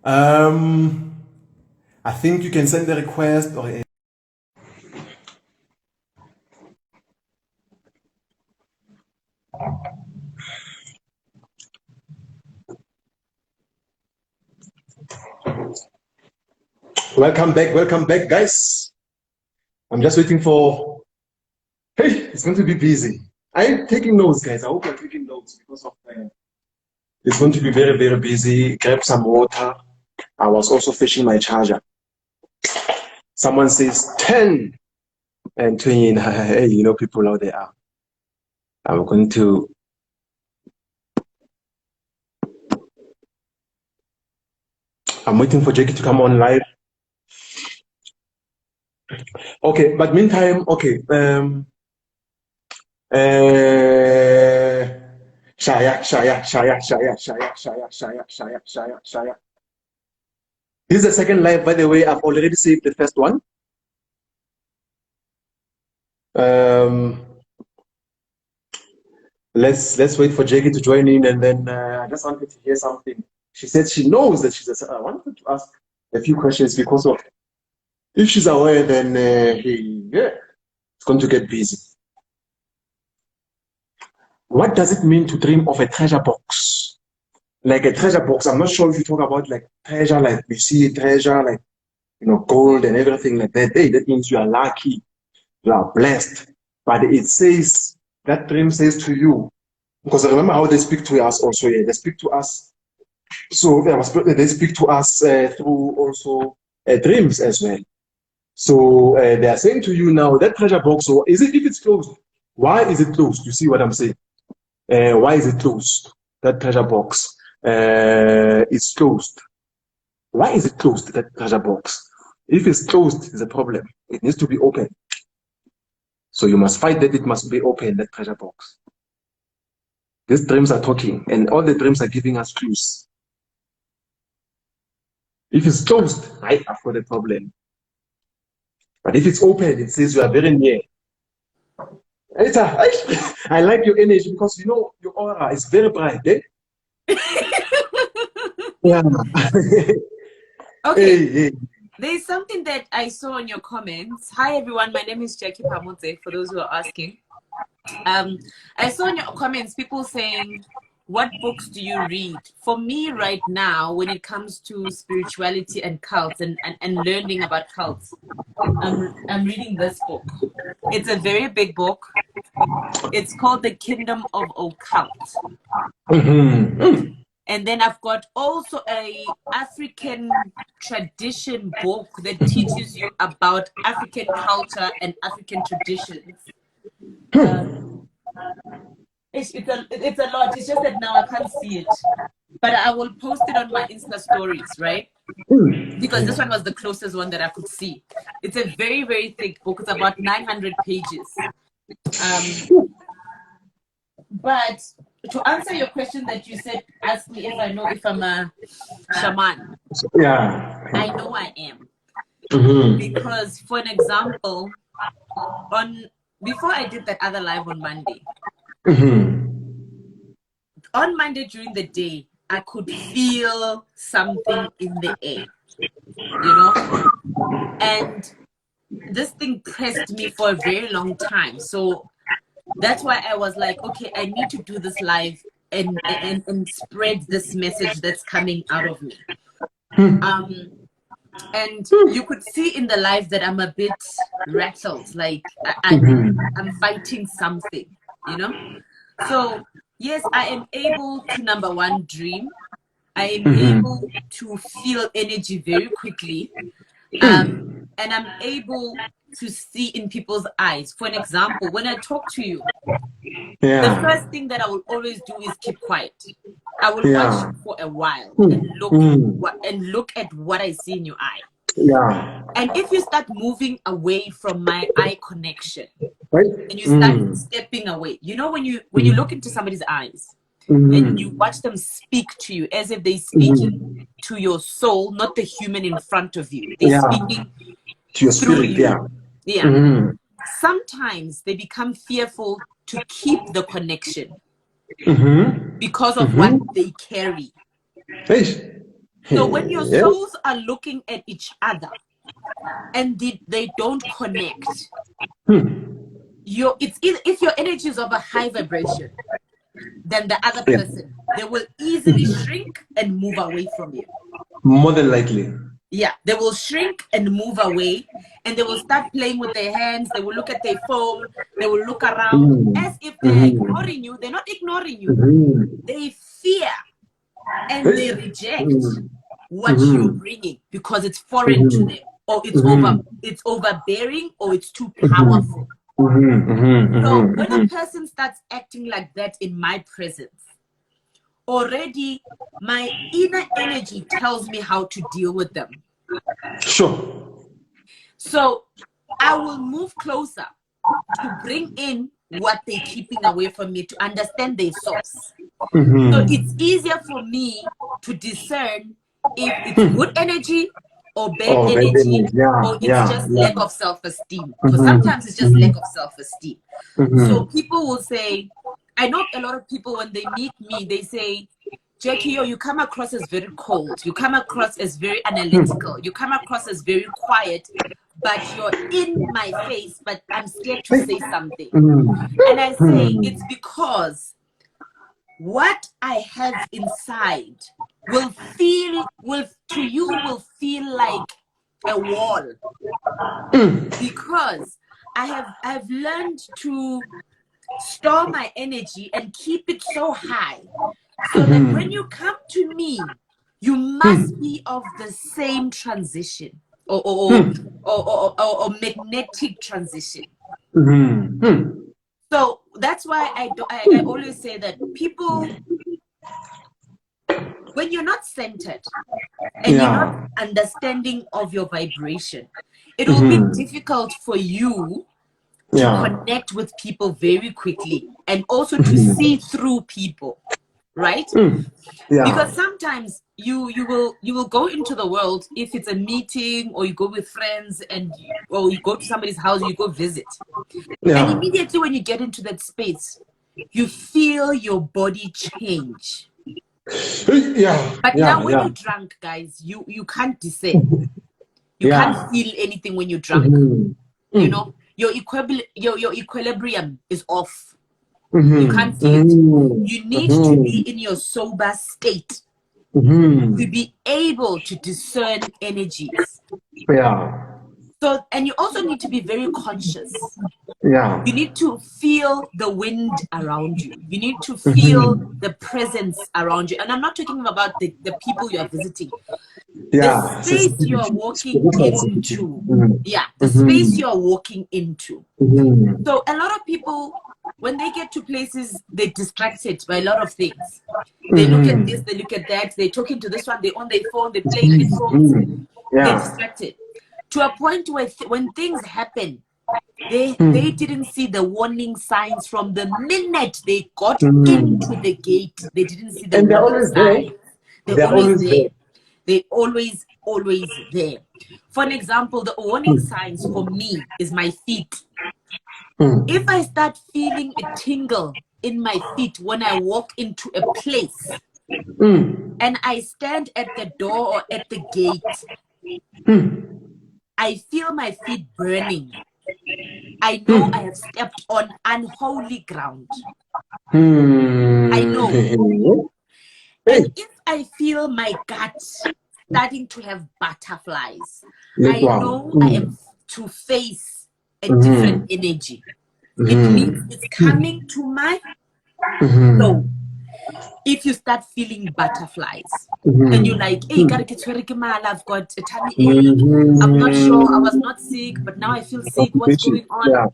Um, I think you can send the request or welcome back, guys. I'm just waiting for. Hey, it's going to be busy. I'm taking notes, guys. I hope you're taking notes because of it's going to be very, very busy. Grab some water. I was also fetching my charger. Someone says 10 and 20. Hey, you know, people out there. I'm going to. I'm waiting for Jackie to come on live. Okay, but meantime, okay. Shaya. This is the second live, by the way. I've already saved the first one. Let's wait for Jackie to join in, and then I just wanted to hear something. She said she knows that she's. I wanted to ask a few questions because of if she's aware, then it's going to get busy. What does it mean to dream of a treasure box? Like a treasure box. I'm not sure if you talk about like treasure, like we see treasure, like gold and everything like that. Hey, that means you are lucky, you are blessed. But it says that dream says to you, because I remember how they speak to us also. Yeah, they speak to us. So they speak to us through also dreams as well. So they are saying to you now that treasure box. So is it if it's closed? Why is it closed? You see what I'm saying? Why is it closed? That treasure box is closed. Why is it closed? That treasure box. If it's closed, it's a problem. It needs to be open. So you must fight that it must be open, that treasure box. These dreams are talking, and all the dreams are giving us clues. If it's closed, I've got a problem. But if it's open, it says you are very near. I like your energy because your aura is very bright. Eh? Yeah. Okay. Hey. There's something that I saw in your comments. Hi everyone, my name is Jackie Phamotse, for those who are asking. I saw in your comments people saying, what books do you read? For me right now, when it comes to spirituality and cults and learning about cults, I'm reading this book. It's a very big book. It's called The Kingdom of Occult. And then I've got also a African tradition book that teaches you about African culture and African traditions. It's a lot. It's just that now I can't see it. But I will post it on my Insta stories, right? Because this one was the closest one that I could see. It's a very, very thick book. It's about 900 pages. But to answer your question that you said, ask me if I know if I'm a shaman. Yeah. I know I am. Because, for an example, before I did that other live on Monday, on Monday during the day, I could feel something in the air, and this thing pressed me for a very long time. So that's why I was like, okay, I need to do this live and spread this message that's coming out of me. And you could see in the live that I'm a bit rattled, like I'm fighting something, So yes, I am able to, number one, dream. I am able to feel energy very quickly. And I'm able to see in people's eyes. For an example, when I talk to you, the first thing that I will always do is keep quiet. I will watch you for a while and look at what I see in your eye. Yeah. And if you start moving away from my eye connection, and you start stepping away, when you look into somebody's eyes and you watch them speak to you as if they're speaking to your soul, not the human in front of you. They're speaking to your through spirit. you. Sometimes they become fearful to keep the connection because of what they carry. So when your Yes. souls are looking at each other and they don't connect, it's either, if your energy is of a high vibration, then the other Yeah. person, they will easily shrink and move away from you. More than likely. Yeah, they will shrink and move away, and they will start playing with their hands. They will look at their phone. They will look around as if they're ignoring you. They're not ignoring you. They fear and they reject what you're bringing because it's foreign to them, or it's overbearing, or it's too powerful. So when a person starts acting like that in my presence, already my inner energy tells me how to deal with them. Sure. So I will move closer to bring in what they're keeping away from me, to understand their source. So it's easier for me to discern if it's good energy or bad energy, or it's just lack of self-esteem. Because sometimes it's just lack of self-esteem. So people will say, I know a lot of people, when they meet me, they say, Jackie, you come across as very cold. You come across as very analytical. You come across as very quiet, but you're in my face, but I'm scared to say something. And I say, it's because what I have inside will feel like a wall, because I've learned to store my energy and keep it so high, so that when you come to me, you must be of the same transition, or magnetic transition. So that's why I always say that people, when you're not centered and you're not understanding of your vibration, it will be difficult for you to connect with people very quickly, and also to see through people, right? Because sometimes you will go into the world, if it's a meeting, or you go with friends, or you go to somebody's house, you go visit, and immediately when you get into that space, you feel your body change. But now when you're drunk, guys, you can't discern. You can't feel anything when you're drunk. You know, your equilibrium is off. You can't feel it. You need to be in your sober state to be able to discern energies. So, and you also need to be very conscious. You need to feel the wind around you. You need to feel the presence around you. And I'm not talking about the people you are visiting. The space you are walking into. The space you are walking into. So a lot of people, when they get to places, they're distracted by a lot of things. They look at this, they look at that, they're talking to this one, they're on their phone, they're playing headphones, they're distracted. To a point where when things happen, they didn't see the warning signs from the minute they got into the gate. They didn't see the warning signs. They're always there. They're always there. For an example, the warning signs for me is my feet. If I start feeling a tingle in my feet when I walk into a place, and I stand at the door or at the gate, I feel my feet burning. I know I have stepped on unholy ground. I know. And if I feel my gut starting to have butterflies, I know I am to face a different energy. It means it's coming to my soul. If you start feeling butterflies, and you're like, hey, I've got a tummy ache, I'm not sure, I was not sick, but now I feel sick, what's going on?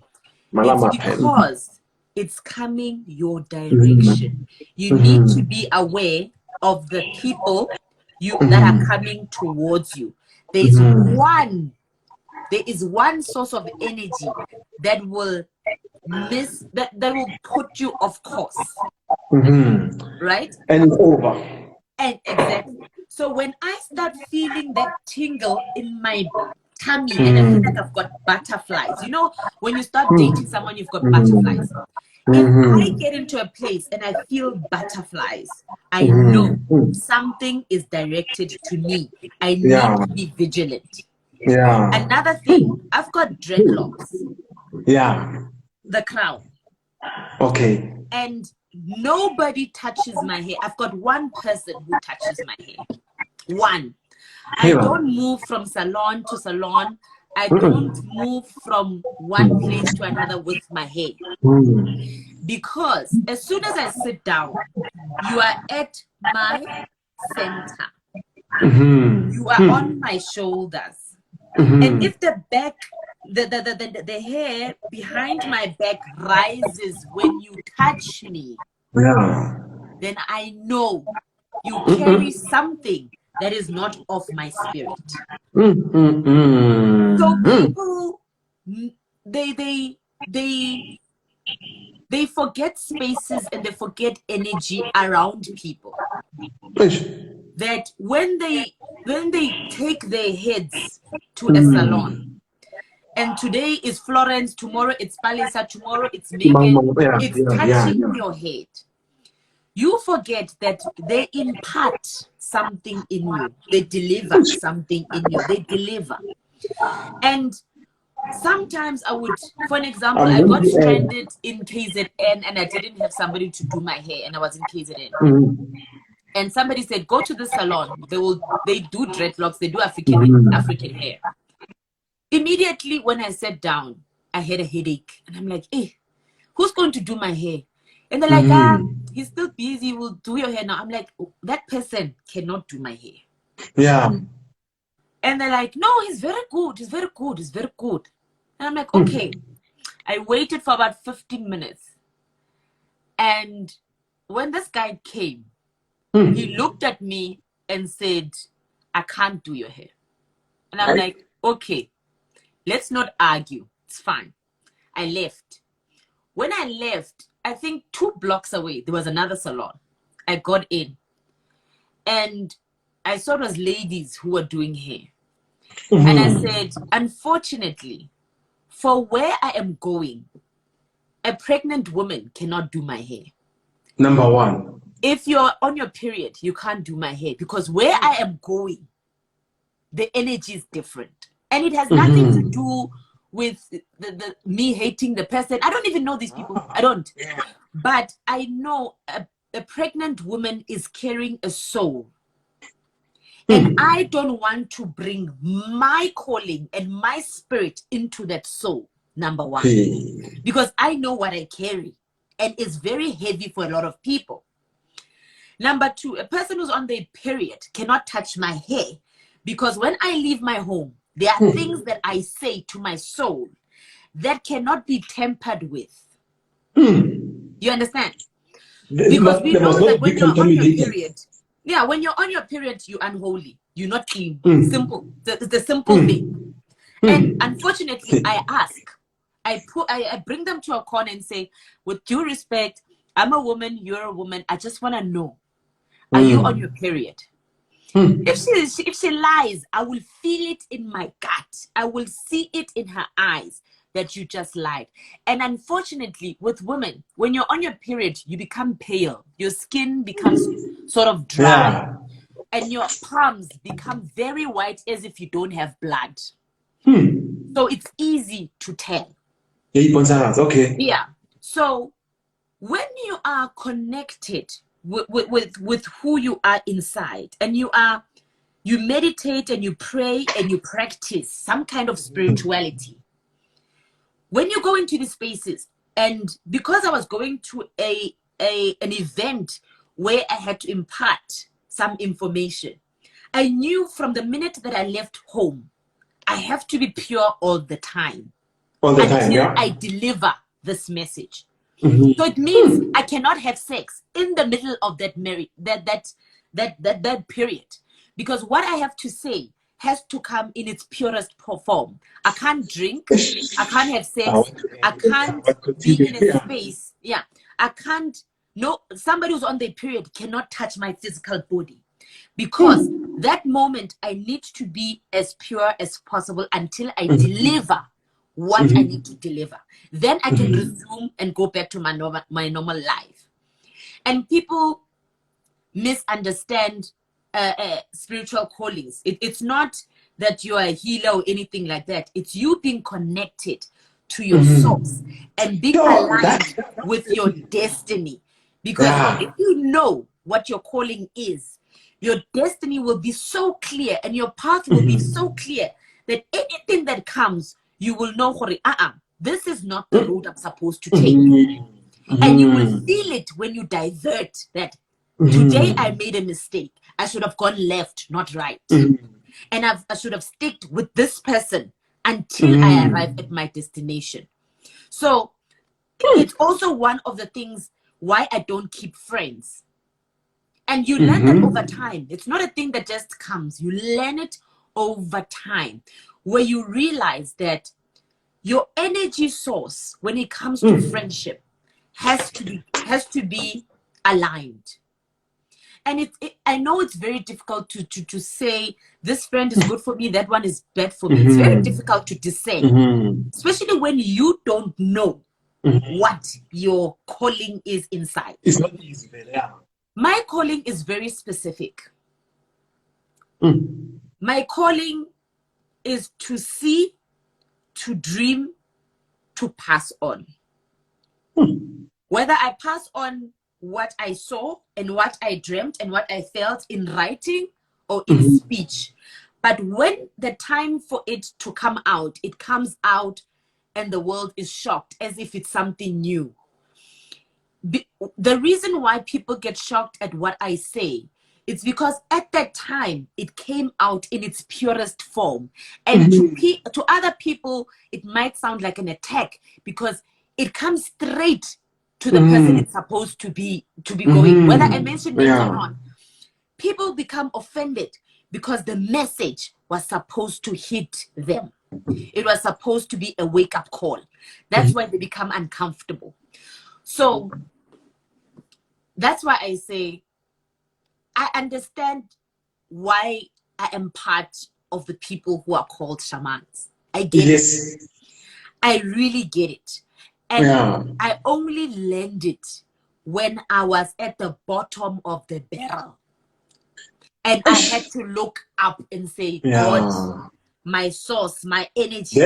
It's because it's coming your direction. You need to be aware of the people that are coming towards you. There is one source of energy that will that will put you off course. Right? And it's over. And exactly. So when I start feeling that tingle in my tummy, and I feel like I've got butterflies, you know, when you start dating someone, you've got butterflies. If I get into a place and I feel butterflies, I know something is directed to me. I need to be vigilant. Another thing, I've got dreadlocks. The crown. Okay. And nobody touches my hair. I've got one person who touches my hair. One. I don't move from salon to salon. I don't move from one place to another with my hair. Because as soon as I sit down, you are at my center. You are on my shoulders. And if the back, the hair behind my back rises when you touch me, then I know you carry something that is not of my spirit. So people, they forget spaces and they forget energy around people. That when they take their heads to a salon, and today is Florence, tomorrow it's Palisa, tomorrow it's Megan, it's touching your head. You forget that they impart something in you. They deliver something in you. They deliver. And sometimes I would, for an example, I got stranded in KZN and I didn't have somebody to do my hair and I was in KZN. And somebody said, go to the salon. They do dreadlocks, they do African hair. Immediately when I sat down, I had a headache. And I'm like, hey, who's going to do my hair? And they're like, he's still busy, we'll do your hair now. I'm like, oh, that person cannot do my hair. And they're like, no, he's very good, he's very good, he's very good. And I'm like, okay. I waited for about 15 minutes. And when this guy came, he looked at me and said, I can't do your hair. And I'm like, okay, let's not argue. It's fine. I left. When I left, I think 2 blocks away, there was another salon. I got in. And I saw it was ladies who were doing hair. And I said, unfortunately, for where I am going, a pregnant woman cannot do my hair. Number one. If you're on your period, you can't do my hair because where I am going, the energy is different. And it has nothing to do with me hating the person. I don't even know these people. I don't. But I know a pregnant woman is carrying a soul. And I don't want to bring my calling and my spirit into that soul, number one. Because I know what I carry. And it's very heavy for a lot of people. Number 2, a person who's on their period cannot touch my hair. Because when I leave my home, there are things that I say to my soul that cannot be tampered with. You understand? Because we know that when you're on your period, when you're on your period, you're unholy. You're not clean. Simple. It's a simple thing. And unfortunately, I ask. I bring them to a corner and say, with due respect, I'm a woman, you're a woman. I just want to know, are you on your period? If she lies, I will feel it in my gut. I will see it in her eyes that you just lied. And unfortunately, with women, when you're on your period, you become pale. Your skin becomes sort of dry. And your palms become very white as if you don't have blood. So it's easy to tell. Okay. Yeah. So when you are connected with who you are inside, and you meditate and you pray and you practice some kind of spirituality, when you go into these spaces, and because I was going to an event where I had to impart some information, I knew from the minute that I left home, I have to be pure all the time. Until I deliver this message. So it means I cannot have sex in the middle of that period, because what I have to say has to come in its purest form. I can't drink, I can't have sex, I can't be in a space. I can't. No, somebody who's on their period cannot touch my physical body, because that moment I need to be as pure as possible until I deliver what I need to deliver. Then I can resume and go back to my normal life. And people misunderstand spiritual callings. It's not that you are a healer or anything like that. It's you being connected to your source and being aligned with your destiny. Because if you know what your calling is, your destiny will be so clear and your path will be so clear that anything that comes, you will know, this is not the road I'm supposed to take. And you will feel it when you divert that. Today I made a mistake. I should have gone left, not right. And I should have stuck with this person until I arrive at my destination. So it's also one of the things why I don't keep friends. And you learn that over time. It's not a thing that just comes. You learn it over time, where you realize that your energy source, when it comes to friendship, has to be aligned. And I know it's very difficult to say this friend is good for me, that one is bad for me. It's very difficult to discern, especially when you don't know what your calling is inside. It's not easy, yeah. My calling is very specific. My calling is to see, to dream, to pass on. Whether I pass on what I saw and what I dreamt and what I felt in writing or in speech. But when the time for it to come out, it comes out and the world is shocked as if it's something new. The reason why people get shocked at what I say, it's because at that time it came out in its purest form. And to other people, it might sound like an attack because it comes straight to the person it's supposed to be going, whether I mention names or not. People become offended because the message was supposed to hit them. It was supposed to be a wake-up call. That's why they become uncomfortable. So that's why I say I understand why I am part of the people who are called shamans. I get it. I really get it. And I only learned it when I was at the bottom of the barrel. And I had to look up and say, God, my source, my energy,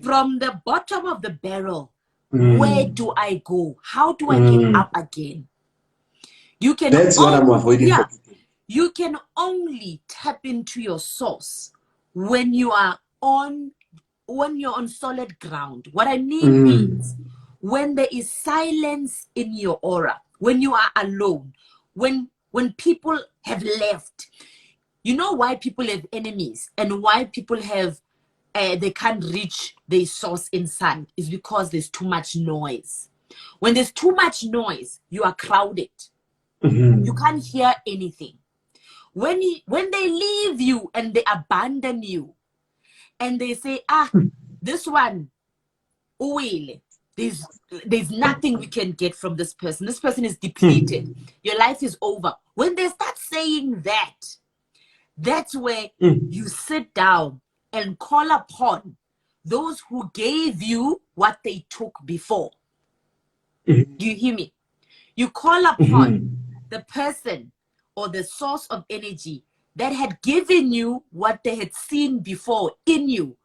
from the bottom of the barrel, where do I go? How do I get up again? You can what I'm avoiding. You can only tap into your source when you are on solid ground. What I mean means when there is silence in your aura, when you are alone, when people have left. You know why people have enemies and why people have they can't reach their source inside is because there's too much noise. When there's too much noise, you are crowded. You can't hear anything. When they leave you and they abandon you and they say, this one, there's nothing we can get from this person. This person is depleted. Your life is over. When they start saying that, that's where you sit down and call upon those who gave you what they took before. Do you hear me? You call upon the person or the source of energy that had given you what they had seen before in you.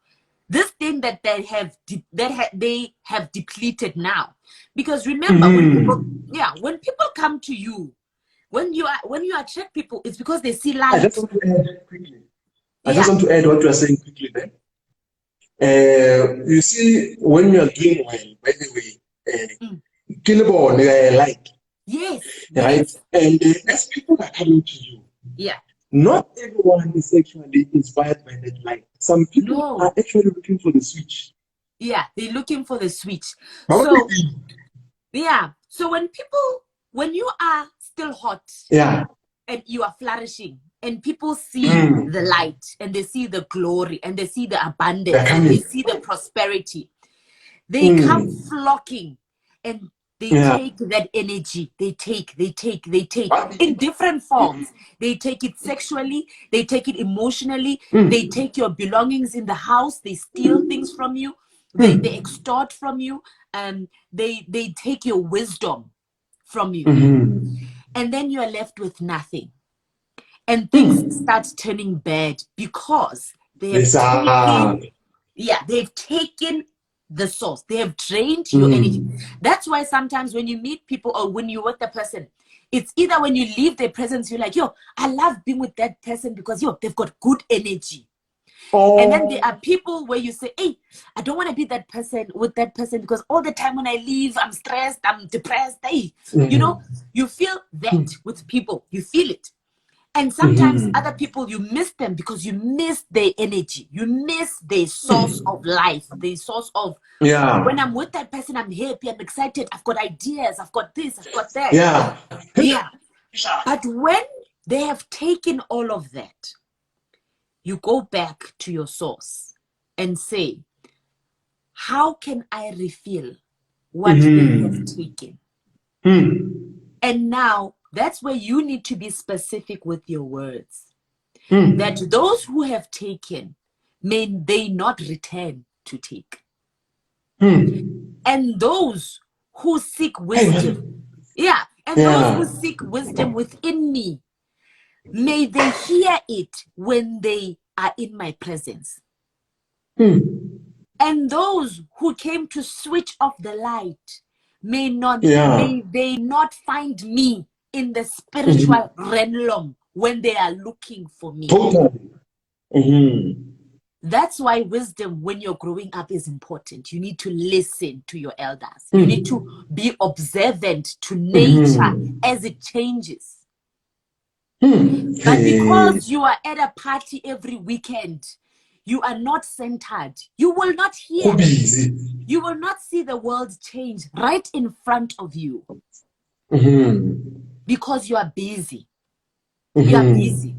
This thing that they have depleted now. Because remember, when people come to you, when you attract people, it's because they see light. I just want to add quickly. I just want to add what you are saying quickly there. You see, when you are doing well, by the way, like. Yes. Right? Yes. And as people are coming to you, not everyone is actually inspired by that light. Some people are actually looking for the switch. Yeah, they're looking for the switch. So, so when you are still hot, and you are flourishing, and people see the light, and they see the glory, and they see the abundance, and they see the prosperity, they come flocking, and they take that energy. They take in different forms. They take it sexually. They take it emotionally. They take your belongings in the house. They steal things from you. They extort from you, and they take your wisdom from you. And then you are left with nothing. And things start turning bad because they have they've taken the source. They have drained your energy. That's why sometimes when you meet people or when you're with the person, it's either when you leave their presence, you're like, yo, I love being with that person because, yo, they've got good energy. And then there are people where you say, hey, I don't want to be that person with that person because all the time when I leave, I'm stressed, I'm depressed. Hey, you know, you feel that with people. You feel it. And sometimes other people, you miss them because you miss their energy. You miss their source of life, their source of, when I'm with that person, I'm happy, I'm excited, I've got ideas, I've got this, I've got that. Yeah. But when they have taken all of that, you go back to your source and say, how can I refill what they have taken? And now that's where you need to be specific with your words. That those who have taken, may they not return to take. And those who seek wisdom, those who seek wisdom within me, may they hear it when they are in my presence. And those who came to switch off the light, may they not find me in the spiritual realm when they are looking for me. That's why wisdom, when you're growing up, is important. You need to listen to your elders. You need to be observant to nature as it changes. But because you are at a party every weekend, you are not centered. You will not hear. You will not see the world change right in front of you. Because you are busy. You are busy.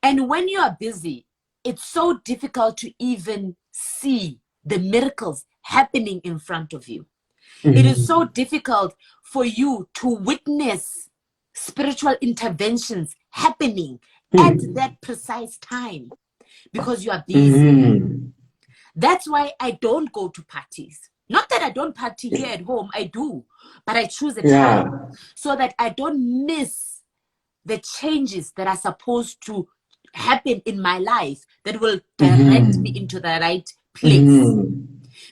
And when you are busy, it's so difficult to even see the miracles happening in front of you. It is so difficult for you to witness spiritual interventions happening at that precise time because you are busy. That's why I don't go to parties. Not that I don't party here at home, I do, but I choose a time so that I don't miss the changes that are supposed to happen in my life that will direct me into the right place.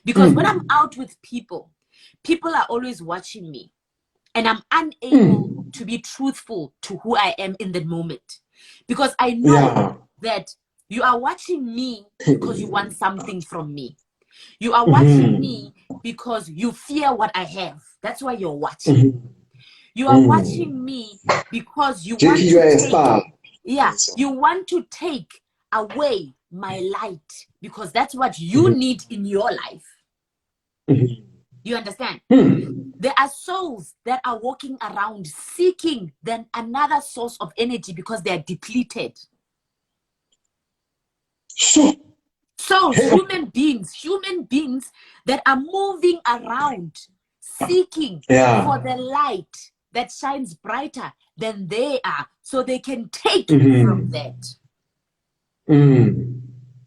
Because when I'm out with people, people are always watching me, and I'm unable to be truthful to who I am in the moment. Because I know that you are watching me because you want something from me. You are watching me because you fear what I have. That's why you're watching. You are watching me because you want to take, you want to take away my light because that's what you need in your life. You understand? There are souls that are walking around seeking then another source of energy because they are depleted. Souls, human beings that are moving around seeking for the light that shines brighter than they are so they can take from that.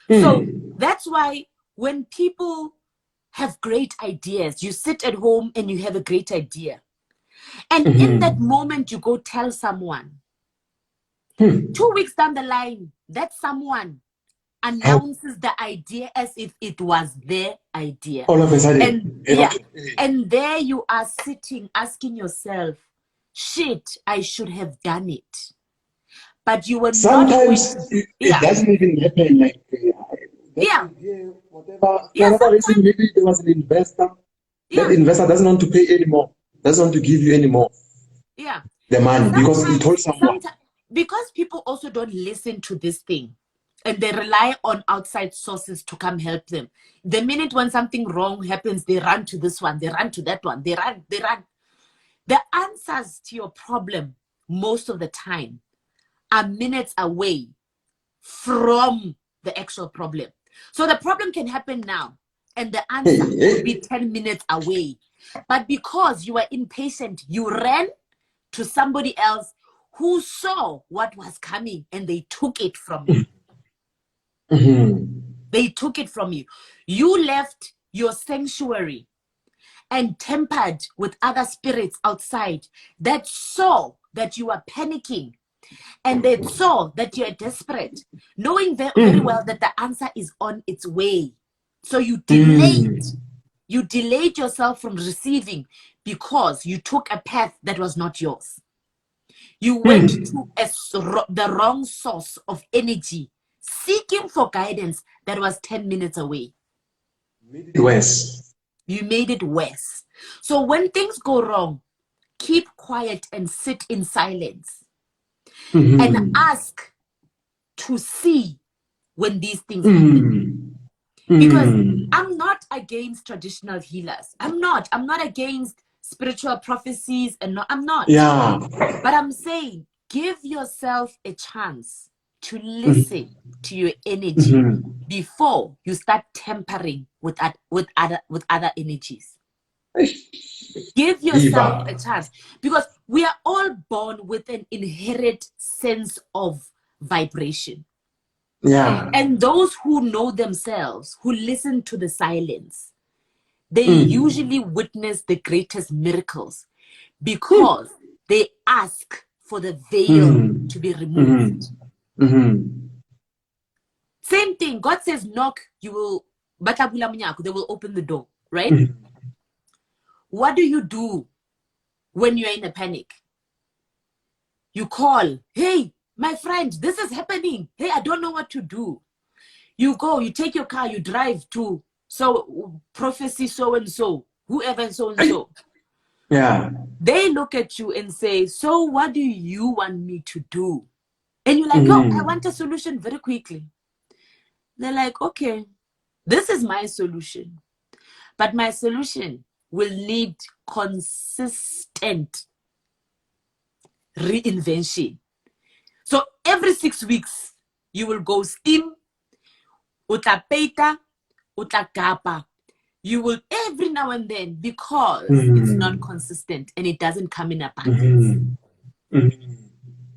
So that's why when people have great ideas, you sit at home and you have a great idea. And in that moment, you go tell someone. 2 weeks down the line, that someone announces the idea as if it was their idea. All of a sudden. And there you are sitting asking yourself, shit, I should have done it. But you were sometimes not it doesn't even happen like whatever. Another reason, maybe there was an investor. That investor doesn't want to pay anymore, doesn't want to give you anymore. The money because he told someone. Because people also don't listen to this thing. And they rely on outside sources to come help them. The minute when something wrong happens, they run to this one, they run to that one, they run. The answers to your problem, most of the time, are minutes away from the actual problem. So the problem can happen now, and the answer could be 10 minutes away. But because you are impatient, you ran to somebody else who saw what was coming, and they took it from you. They took it from you. You left your sanctuary and tampered with other spirits outside that saw that you are panicking and they saw that you are desperate, knowing very well that the answer is on its way. So you delayed yourself from receiving because you took a path that was not yours. You went to the wrong source of energy, seeking for guidance that was 10 minutes away. You made it worse. So when things go wrong, keep quiet and sit in silence and ask to see when these things happen. Because I'm not against traditional healers. I'm not against spiritual prophecies, and I'm not. Yeah. But I'm saying, give yourself a chance to listen to your energy before you start tampering with other energies. Give yourself a chance, because we are all born with an inherent sense of vibration. Yeah. And those who know themselves, who listen to the silence, they usually witness the greatest miracles because they ask for the veil to be removed. Same thing. God says, knock, you will, they will open the door, right? What do you do when you're in a panic? You call, hey, my friend, this is happening. Hey, I don't know what to do. You go, you take your car, you drive to prophecy so-and-so, whoever so-and-so. Yeah. They look at you and say, so what do you want me to do? And you're like, oh, I want a solution very quickly. They're like, okay, this is my solution. But my solution will need consistent reinvention. So every 6 weeks, you will go steam, utapeta, utakapa. You will every now and then, because it's not consistent and it doesn't come in abundance.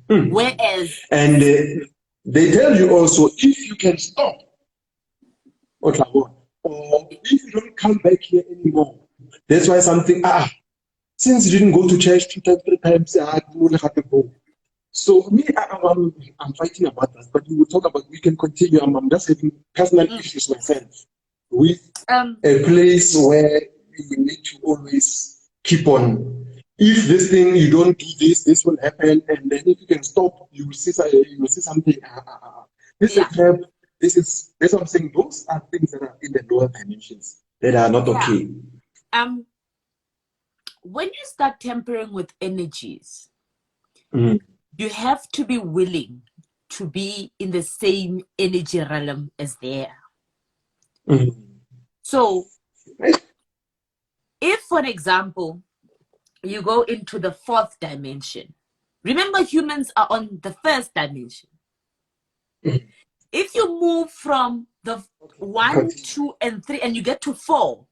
Whereas, and they tell you also, if you can stop, or if you don't come back here anymore, that's why something, since you didn't go to church 2 times, 3 times, you have to go. So me, I'm fighting about that, but we will talk about, we can continue. I'm just having personal issues myself with a place where you need to always keep on. If this thing, you don't do this, this will happen, and then if you can stop, you will see something. This is a trap. That's what I'm saying. Those are things that are in the lower dimensions that are not okay. When you start tampering with energies, you have to be willing to be in the same energy realm as they are. So, if, for example, you go into the 4th dimension, remember humans are on the 1st dimension. If you move from the 1, 2, and 3, and you get to 4,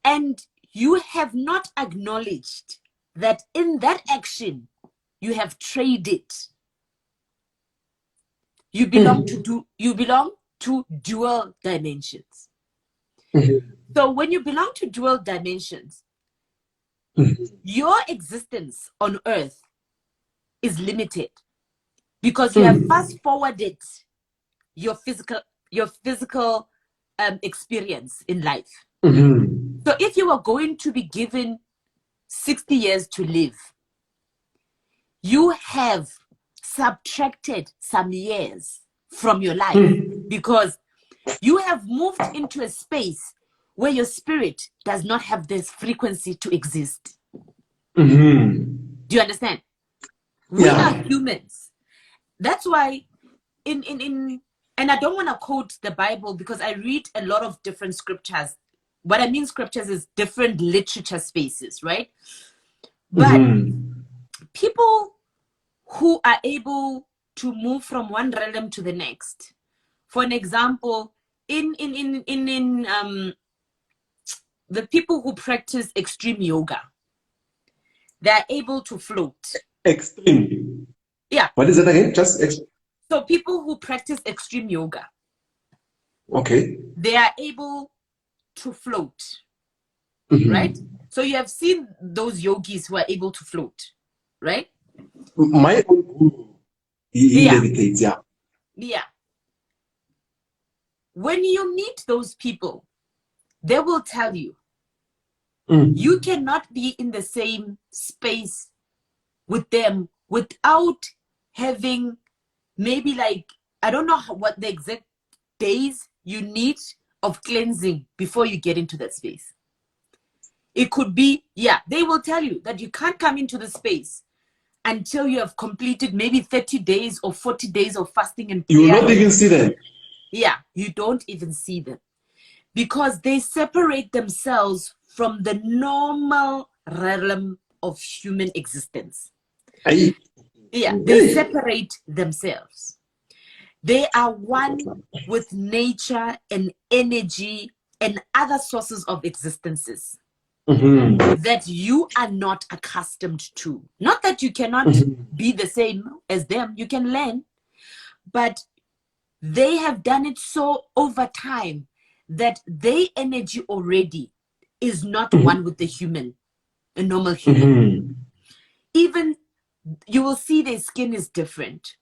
and you have not acknowledged that in that action you have traded, you belong to dual dimensions. So when you belong to dual dimensions, your existence on earth is limited because you have fast forwarded your physical experience in life. So if you were going to be given 60 years to live, you have subtracted some years from your life because you have moved into a space where your spirit does not have this frequency to exist. Do you understand? We are humans. That's why and I don't want to quote the Bible because I read a lot of different scriptures. What I mean scriptures is different literature spaces, right? But people who are able to move from one realm to the next, for an example, in the people who practice extreme yoga, they're able to float. Extreme? Yeah. What is it again? So people who practice extreme yoga, Okay. They are able to float, Mm-hmm. right? So you have seen those yogis who are able to float, right? My own guru, he Yeah, levitates, yeah. yeah. When you meet those people, they will tell you, you cannot be in the same space with them without having maybe like, I don't know what the exact days you need of cleansing before you get into that space. It could be, yeah, they will tell you that you can't come into the space until you have completed maybe 30 days or 40 days of fasting and prayer. You will not even see them. Yeah, you don't even see them because they separate themselves from the normal realm of human existence. Yeah, they separate themselves. They are one with nature and energy and other sources of existences that you are not accustomed to. Not that you cannot be the same as them, you can learn, but they have done it so over time that their energy already is not one with the human, a normal human. Even you will see their skin is different.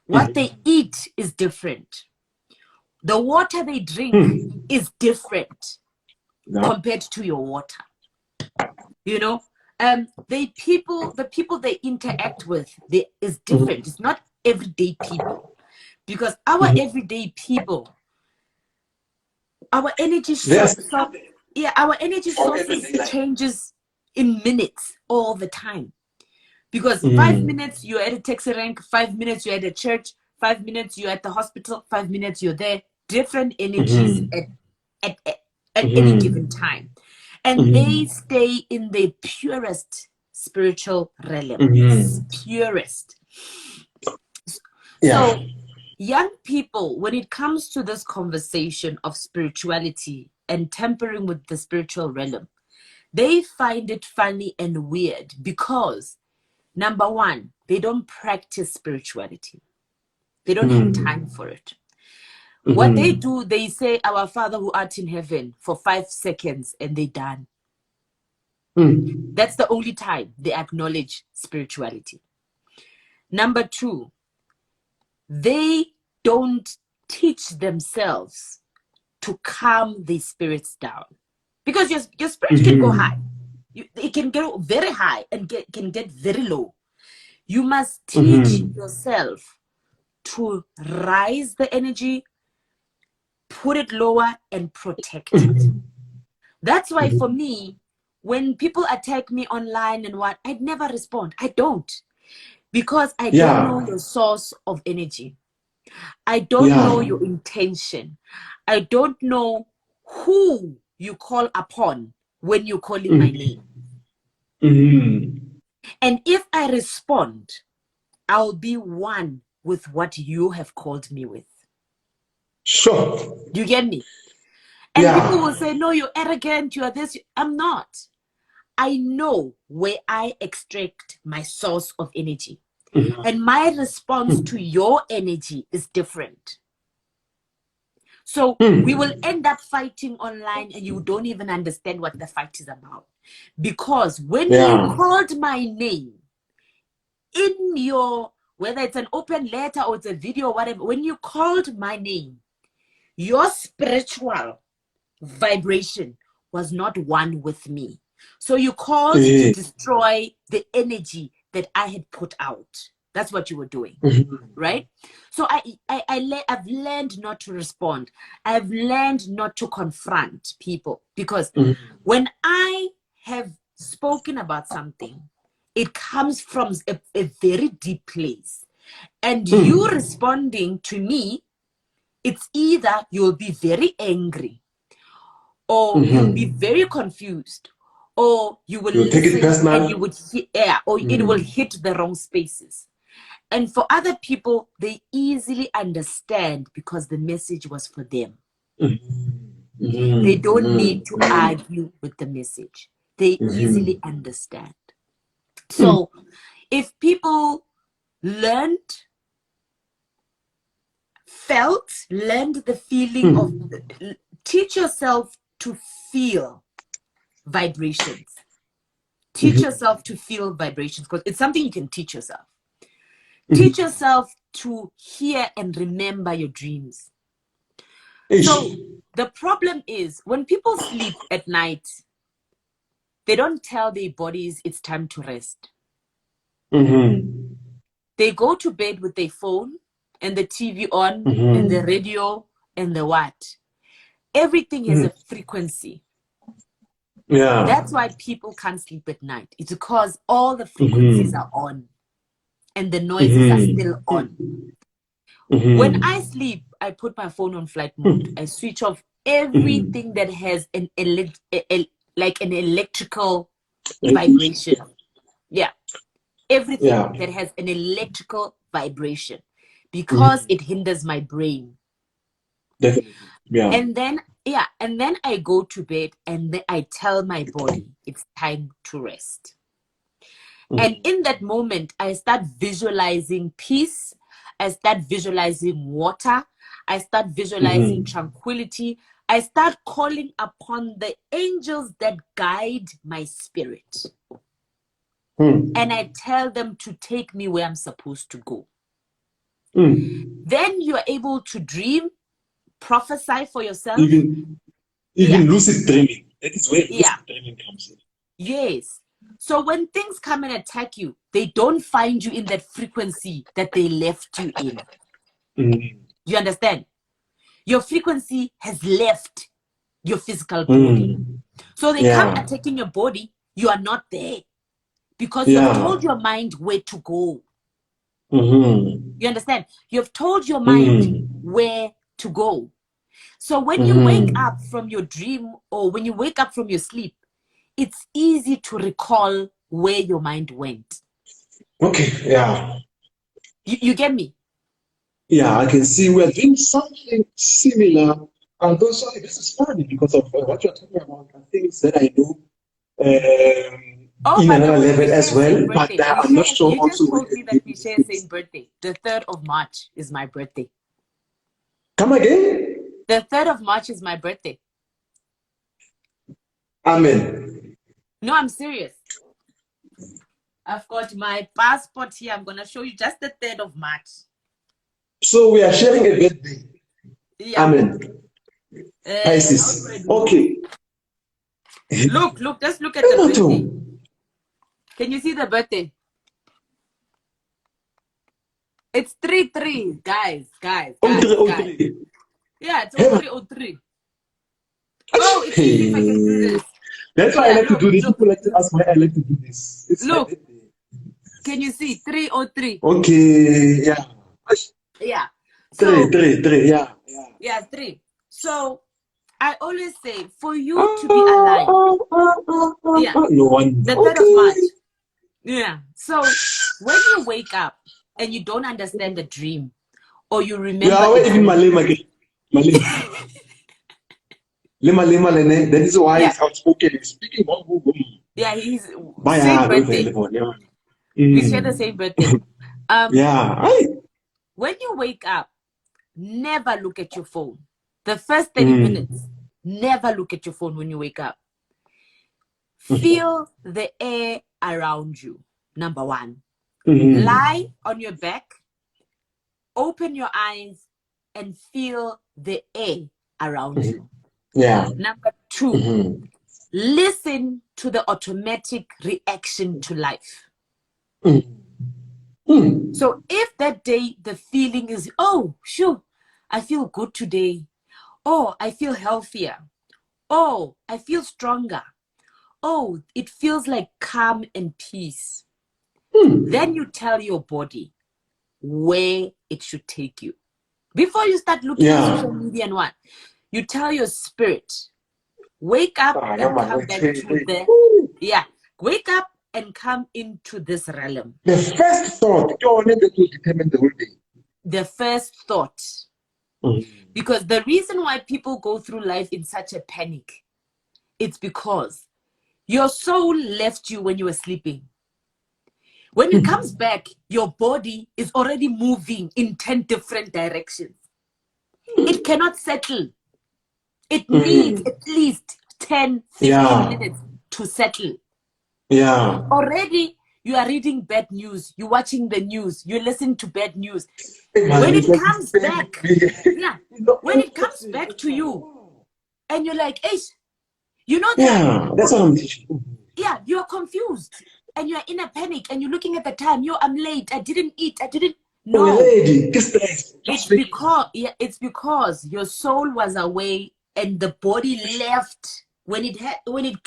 What they eat is different. The water they drink is different compared to your water. You know, the people they interact with is different. It's not everyday people, because our everyday people, our energy source, our energy sources changes in minutes all the time. Because 5 minutes you're at a taxi rank, 5 minutes you're at a church, 5 minutes you're at the hospital, 5 minutes you're there. Different energies at any given time. And they stay in the purest spiritual realm. Purest. Yeah. So young people, when it comes to this conversation of spirituality and tampering with the spiritual realm, they find it funny and weird because, number one, they don't practice spirituality. They don't have time for it. What they do, they say, "Our Father who art in heaven" for 5 seconds and they're done. That's the only time they acknowledge spirituality. Number two, they don't teach themselves to calm the spirits down. Because your spirit can go high. It can go very high and can get very low. You must teach yourself to rise the energy, put it lower, and protect it. That's why for me, when people attack me online and what, I'd never respond. I don't. Because I don't know your source of energy. I don't know your intention. I don't know who you call upon when you're calling my name. And if I respond, I'll be one with what you have called me with. Sure. Do you get me? And people will say, "No, you're arrogant, you are this." I'm not. I know where I extract my source of energy. And my response to your energy is different. So we will end up fighting online and you don't even understand what the fight is about. Because when you called my name in your, whether it's an open letter or it's a video or whatever, when you called my name, your spiritual vibration was not one with me. So you called to destroy the energy that I had put out. That's what you were doing, right? So I've learned not to respond. I've learned not to confront people, because when I have spoken about something, it comes from a very deep place. And you responding to me, it's either you'll be very angry, or you'll be very confused, or you will You'll take it listen personal. and you would or it will hit the wrong spaces. And for other people, they easily understand because the message was for them. They don't need to argue with the message. They easily understand. So if people learned learned the feeling of, teach yourself to feel vibrations. Teach yourself to feel vibrations, because it's something you can teach yourself. Teach yourself to hear and remember your dreams. So the problem is, when people sleep at night, they don't tell their bodies it's time to rest. They go to bed with their phone and the TV on and the radio and the what. Everything has a frequency. Yeah. That's why people can't sleep at night. It's because all the frequencies are on and the noises are still on. When I sleep, I put my phone on flight mode. I switch off everything that has an electrical vibration. Yeah. Everything that has an electrical vibration, because it hinders my brain. Definitely. Yeah. And then I go to bed and then I tell my body it's time to rest. And in that moment, I start visualizing peace. I start visualizing water. I start visualizing tranquility. I start calling upon the angels that guide my spirit. And I tell them to take me where I'm supposed to go. Then you're able to dream, prophesy for yourself. Even lucid dreaming. That is where lucid dreaming comes in. Yes. So when things come and attack you, they don't find you in that frequency that they left you in. You understand? Your frequency has left your physical body. So they come attacking your body, you are not there. Because you have told your mind where to go. You understand? You have told your mind where to go. So when you wake up from your dream, or when you wake up from your sleep, it's easy to recall where your mind went. Okay, yeah. You get me? Yeah, I can see we are doing something similar. And also, this is funny because of what you're talking about, the things that I do in another level as well. But I'm not sure you also. You just told me that we share the same birthday. The 3rd of March is my birthday. Come again? The 3rd of March is my birthday. Amen. No, I'm serious. I've got my passport here. I'm going to show you just the 3rd of March. So we are sharing a birthday. Yeah. Amen. Isis. Okay. Look, just look at the birthday. Can you see the birthday? It's 3-3, guys. 03. Yeah, it's 0303. Oh, it's easy if I can do this. That's why I like to do this. People like to ask why I like to do this. It's look. Can you see? 303. Okay, yeah. Yeah. So, 3. Yeah, 3. So I always say, for you to be alive, no one. The 3rd of March. Yeah. So when you wake up and you don't understand the dream, or you remember, even Malema. That is why he's outspoken. He's speaking about yeah, he's same birthday. We share the same birthday. When you wake up, never look at your phone. The first 30 minutes, never look at your phone when you wake up. Feel the air around you, number 1. Lie on your back, open your eyes, and feel the air around you. Yeah. Number 2, listen to the automatic reaction to life. So if that day the feeling is, oh, sure, I feel good today. Oh, I feel healthier. Oh, I feel stronger. Oh, it feels like calm and peace. Then you tell your body where it should take you. Before you start looking at social media and what, you tell your spirit, wake up and come back to wake up and come into this realm. The first thought, that will determine the whole day. The first thought. Because the reason why people go through life in such a panic, it's because your soul left you when you were sleeping. When it comes back, your body is already moving in 10 different directions. it cannot settle. It needs at least 10, 15 minutes to settle. Yeah. Already, you are reading bad news. You're watching the news. You're listening to bad news. Hey, man, When it's it like comes back, yeah, when it comes back to you, and you're like, hey, you know that? Yeah, that's what I'm teaching. Yeah, you're confused. And you're in a panic. And you're looking at the time. Yo, I'm late. I didn't eat. I didn't. Oh, No. lady, this place. It's because your soul was away and the body left. When it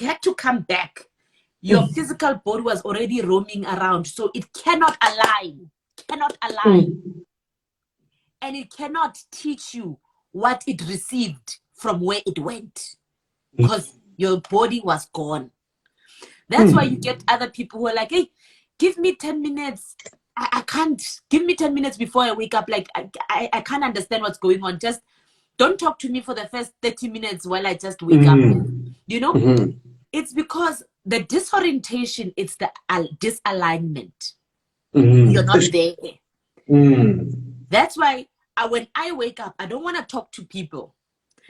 had to come back, your physical body was already roaming around. So it cannot align. And it cannot teach you what it received from where it went. Because your body was gone. That's why you get other people who are like, hey, give me 10 minutes. I can't. Give me 10 minutes before I wake up. Like, I can't understand what's going on. Just don't talk to me for the first 30 minutes while I just wake up. You know? It's because the disorientation, it's the disalignment. You're not there. That's why when I wake up, I don't want to talk to people.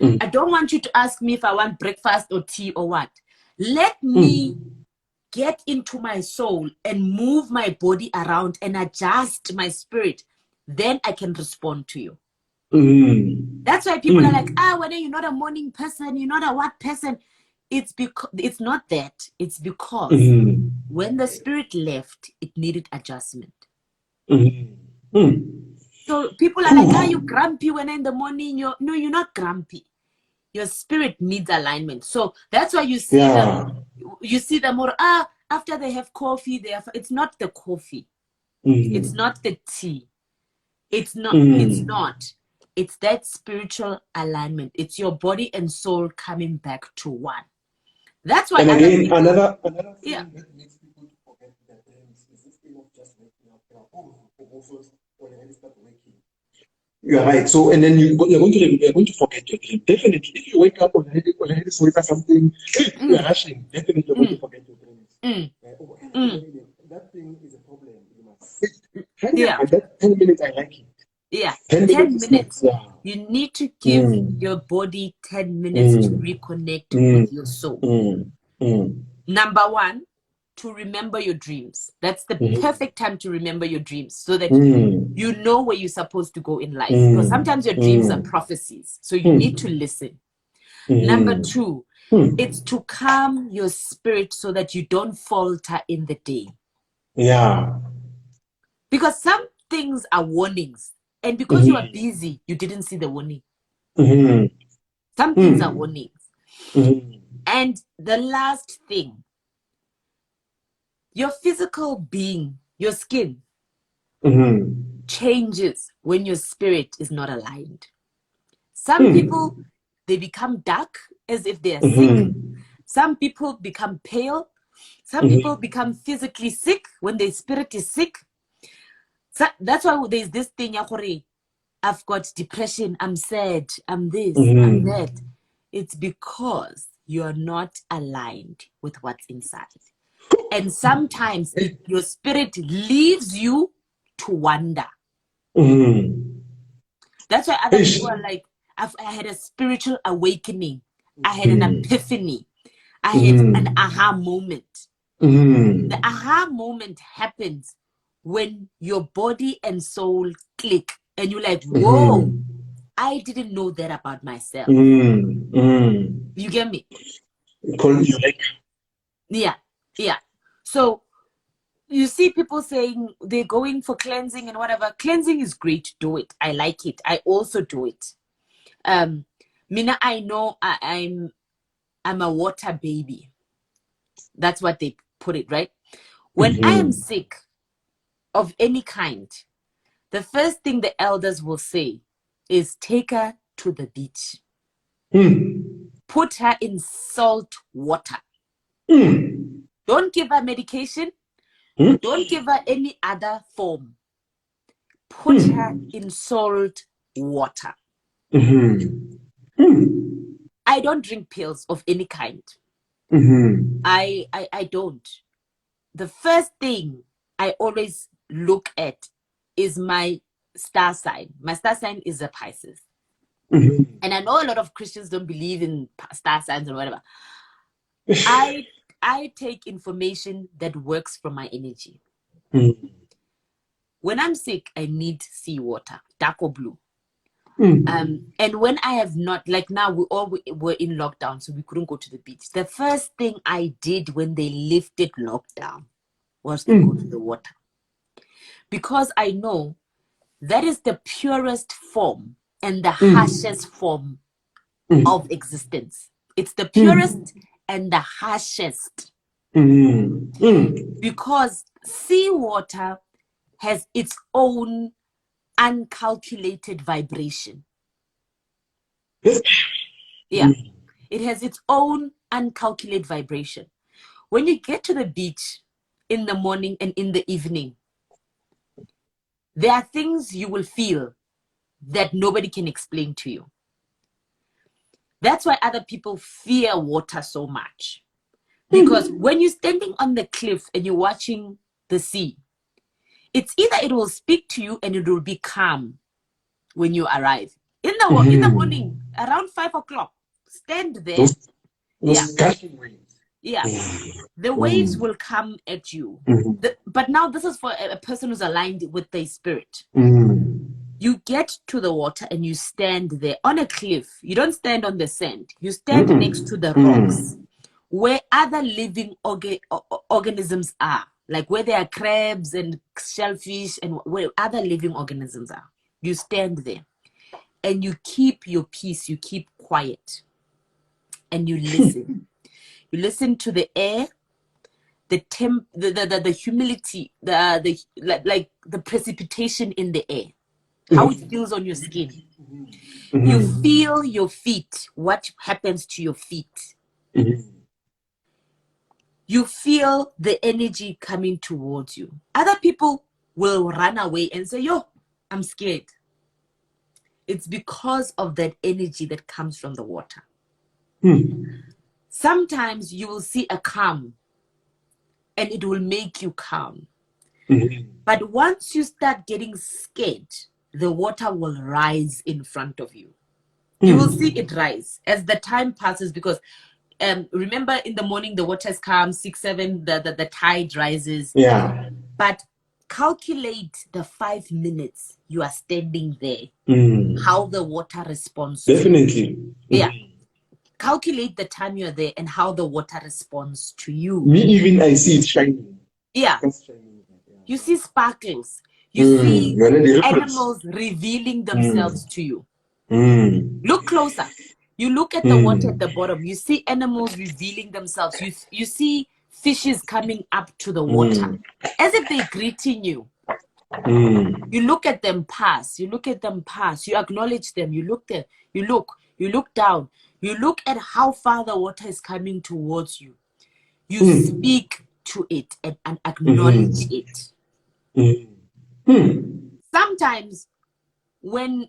I don't want you to ask me if I want breakfast or tea or what. Let me get into my soul and move my body around and adjust my spirit. Then I can respond to you. That's why people are like, whether you're not a morning person, you're not a what person. It's because it's not that. It's because when the spirit left, it needed adjustment. So people are like, you grumpy when in the morning? No, you're not grumpy. Your spirit needs alignment. So that's why you see them. You see them more after they have coffee. It's not the coffee. It's not the tea. It's not. It's not. It's that spiritual alignment. It's your body and soul coming back to one. That's why. And again, another thing that makes people to forget their dreams is this thing of just waking up. When you start waking. You are right. So, and then you're going to forget your dream. Definitely, if you wake up already sleep or something, you are rushing. Definitely, you're going to forget your dreams. That thing is a problem. You must sit. And that 10 minutes, I like it. Yeah, 10 minutes. You need to give your body 10 minutes to reconnect with your soul. Number one, to remember your dreams. That's the perfect time to remember your dreams so that you know where you're supposed to go in life. Because sometimes your dreams are prophecies. So you need to listen. Number two, it's to calm your spirit so that you don't falter in the day. Yeah. Because some things are warnings. And because you are busy, you didn't see the warning. Some things are warnings. And the last thing, your physical being, your skin, changes when your spirit is not aligned. Some people, they become dark as if they are sick. Some people become pale. Some people become physically sick when their spirit is sick. So that's why there's this thing, I've got depression, I'm sad, I'm this, I'm that. It's because you're not aligned with what's inside. And sometimes your spirit leaves you to wander. That's why other people are like, I had a spiritual awakening. I had an epiphany. I had an aha moment. The aha moment happens when your body and soul click and you're like, whoa, I didn't know that about myself. You get me? Yeah. So you see people saying they're going for cleansing and whatever. Cleansing is great. Do it. I like it. I also do it. Mina, I know I'm a water baby. That's what they put it, right? When I am sick of any kind, the first thing the elders will say is take her to the beach. Put her in salt water. Don't give her medication. Don't give her any other form. Put her in salt water. I don't drink pills of any kind. I don't. The first thing I always look at is my star sign. My star sign is a Pisces. And I know a lot of Christians don't believe in star signs or whatever. I take information that works from my energy. When I'm sick, I need seawater, dark or blue. And when I have not, like now, we all were in lockdown, so we couldn't go to the beach. The first thing I did when they lifted lockdown was to go to the water. Because I know that is the purest form and the harshest form of existence. It's the purest and the harshest. Because seawater has its own uncalculated vibration. Yeah, it has its own uncalculated vibration. When you get to the beach in the morning and in the evening, there are things you will feel that nobody can explain to you. That's why other people fear water so much. Because when you're standing on the cliff and you're watching the sea, it's either it will speak to you and it will be calm when you arrive. In the morning, around 5 o'clock, stand there. The waves will come at you. But now this is for a person who's aligned with their spirit. You get to the water and you stand there on a cliff. You don't stand on the sand. You stand next to the rocks where other living organisms are. Like where there are crabs and shellfish and where other living organisms are. You stand there and you keep your peace. You keep quiet and you listen. You listen to the air, the humidity, like the precipitation in the air, how it feels on your skin. You feel your feet, what happens to your feet. You feel the energy coming towards you. Other people will run away and say, yo, I'm scared. It's because of that energy that comes from the water. Sometimes you will see a calm and it will make you calm. But once you start getting scared, the water will rise in front of you. You will see it rise as the time passes because remember in the morning the water is calm, 6, 7, the tide rises. Yeah. But calculate the 5 minutes you are standing there, how the water responds. Definitely. Yeah. Calculate the time you're there and how the water responds to you. Me even, I see it shining. Yeah. You see sparkles. You see animals revealing themselves to you. Look closer. You look at the water at the bottom. You see animals revealing themselves. You see fishes coming up to the water as if they're greeting you. You look at them pass. You look at them pass. You acknowledge them. You look there. You look down. You look at how far the water is coming towards you. You speak to it and acknowledge it. Sometimes when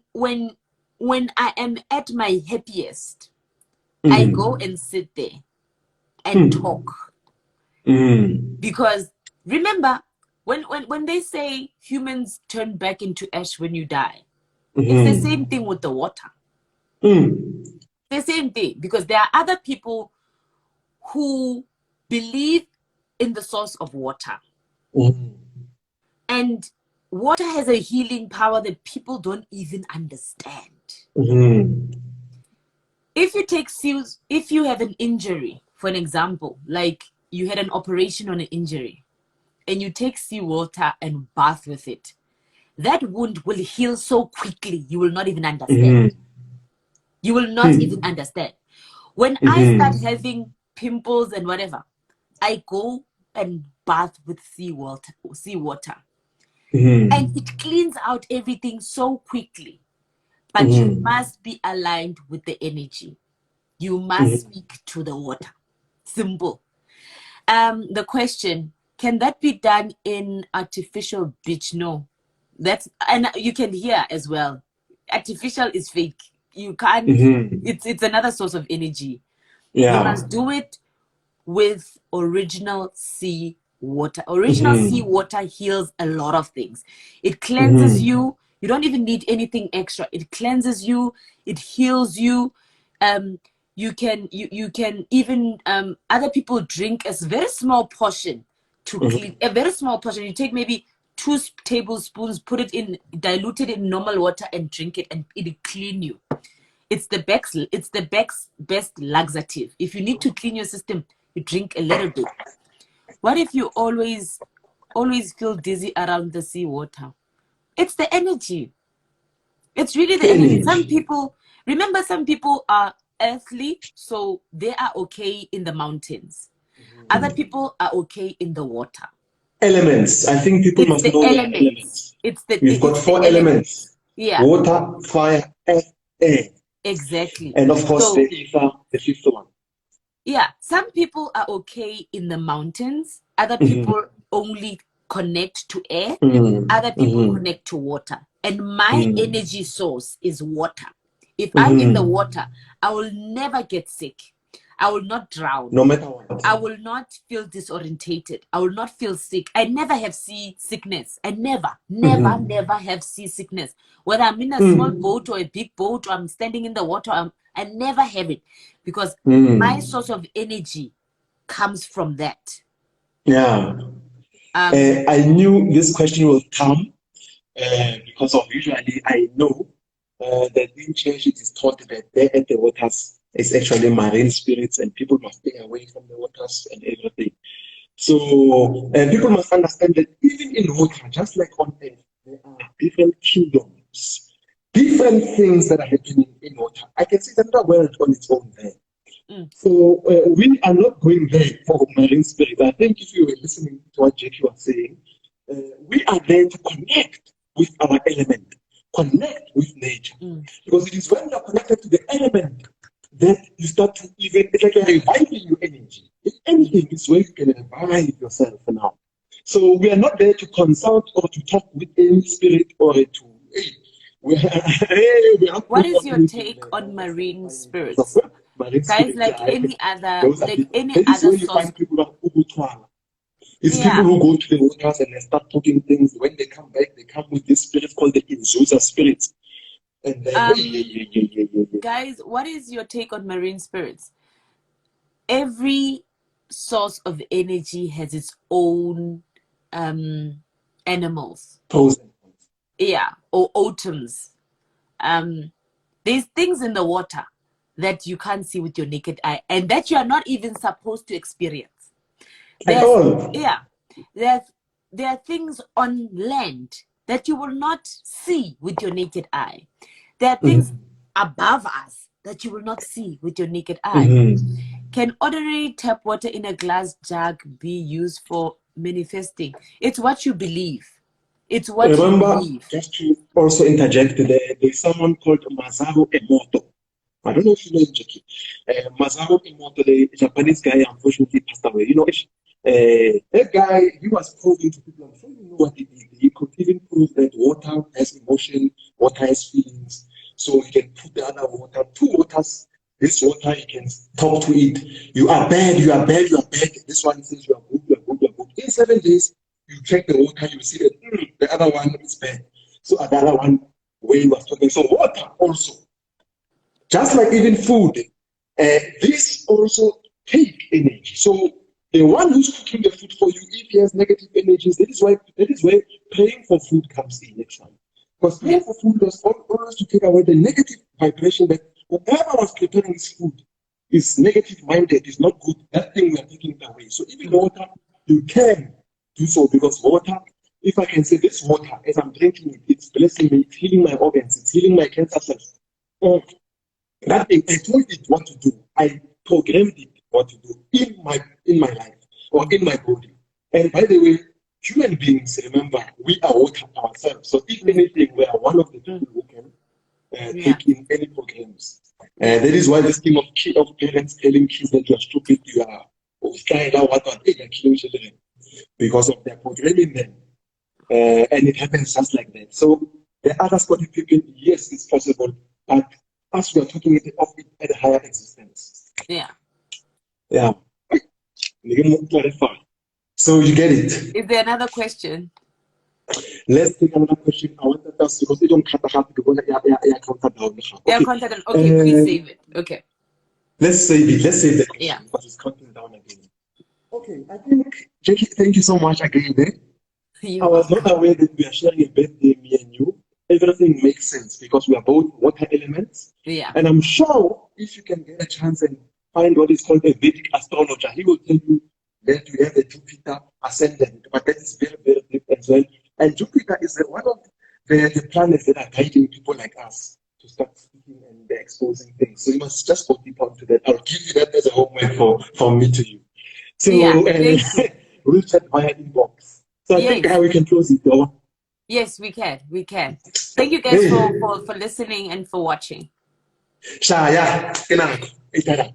I am at my happiest, I go and sit there and talk. Because remember, when they say humans turn back into ash when you die, it's the same thing with the water. The same thing, because there are other people who believe in the source of water. And water has a healing power that people don't even understand. If you have an injury, for an example, like you had an operation on an injury, and you take seawater and bath with it, that wound will heal so quickly, you will not even understand. You will not even understand. When I start having pimples and whatever, I go and bath with seawater. And it cleans out everything so quickly. But you must be aligned with the energy. You must speak to the water. Simple. The question, can that be done in artificial beach? No. And you can hear as well. Artificial is fake. You can't, it's another source of energy. You must do it with original sea water. Original sea water heals a lot of things. It cleanses you You don't even need anything extra. It cleanses you. It heals you. You can even other people drink a very small portion to clean. A very small portion. You take maybe 2 tablespoons, put it in, dilute it in normal water, and drink it, and it'll clean you. It's the best. It's the best laxative. If you need to clean your system, you drink a little bit. What if you always feel dizzy around the seawater? It's the energy. It's really the energy. Some people are earthly, so they are okay in the mountains. Other people are okay in the water. Elements. I think people must know the elements. We've got 4 elements. Yeah. Water, fire, earth, air. Exactly. And of course, the ether, the 5th one. Yeah. Some people are okay in the mountains. Other people only connect to air. Other people connect to water. And my energy source is water. If I'm in the water, I will never get sick. I will not drown. No matter what. I will not feel disorientated. I will not feel sick. I never have seasickness. I never have seasickness. Whether I'm in a small boat or a big boat, or I'm standing in the water, I never have it, because my source of energy comes from that. Yeah. I knew this question will come because of usually I know that in church it is taught that there at the waters is actually marine spirits and people must stay away from the waters and everything. So people must understand that even in water, just like on earth, there are different kingdoms, different things that are happening in water. I can see that world on its own there. So we are not going there for marine spirit. I think if you were listening to what Jackie was saying, we are there to connect with our element, connect with nature. Because it is when you are connected to the element that you start to even, it's like you're reviving your energy. If anything, is where you can revive yourself now. So we are not there to consult or to talk with any spirit or to, what is your take on marine spirits? Guys, like any other source. It's people who go to the waters and they start putting things. When they come back, they come with this spirit called the Inzusa spirits. And guys, what is your take on marine spirits? Every source of energy has its own animals. Yeah, or atoms. There's things in the water that you can't see with your naked eye, and that you are not even supposed to experience. There are things on land that you will not see with your naked eye. There are things above us that you will not see with your naked eye. Can ordinary tap water in a glass jug be used for manifesting? It's what you believe. It's what you believe. Just to also interject, there's someone called Masaru Emoto. I don't know if you know him, Jackie. Masaru Emoto, the Japanese guy, unfortunately passed away. You know, that guy, he was proving to people, I'm sure you know what he did. He could even prove that water has emotion, water has feelings. So he can put the other water, 2 waters. This water, he can talk to it. You are bad, you are bad, you are bad. This one says you are good, you are good, you are good. In 7 days, you check the water, you see that the other one is bad. So the other one, where he was talking. So water also, just like even food, this also take energy. So the one who's cooking the food for you, if he has negative energies, that is where praying for food comes in next time. Because praying for food was always to take away the negative vibration that whoever was preparing this food is negative minded, is not good. That thing we are taking it away. So even water, you can do so, because water, if I can say this water, as I'm drinking it, it's blessing me, it's healing my organs, it's healing my cancer cells. That thing, I told it what to do. I programmed it what to do in my life or in my body. And by the way, human beings, remember, we are water ourselves. So if anything, we are one of the people who can take in any programs. That is why this thing of parents telling kids that you are stupid, you are killing children, because of their programming them. And it happens just like that. So the other spotted people, yes, it's possible, but as we are talking of it at a higher existence. Yeah. So you get it. Is there another question? Let's take another question. I want to ask because you don't have to go. Yeah, Okay. contact. Okay, please save it. Okay. Let's save it. Let's save the question Yeah. because it's counting down again. Okay, I think Jackie, thank you so much again. I was not aware that we are sharing a birthday, me and you. Everything makes sense because we are both water elements. Yeah. And I'm sure if you can get a chance and find what is called a Vedic astrologer, he will tell you that you have a Jupiter ascendant, but that is very, very deep as well. And Jupiter is one of the planets that are guiding people like us to start speaking and exposing things. So you must just go deep onto that. I'll give you that as a homework for me to you. So Yeah, thank you. we'll chat via inbox. So I think Yes. we can close it though. Yes, we can. We can. Thank you guys Hey, for listening and for watching. Shaya, kenang, itara.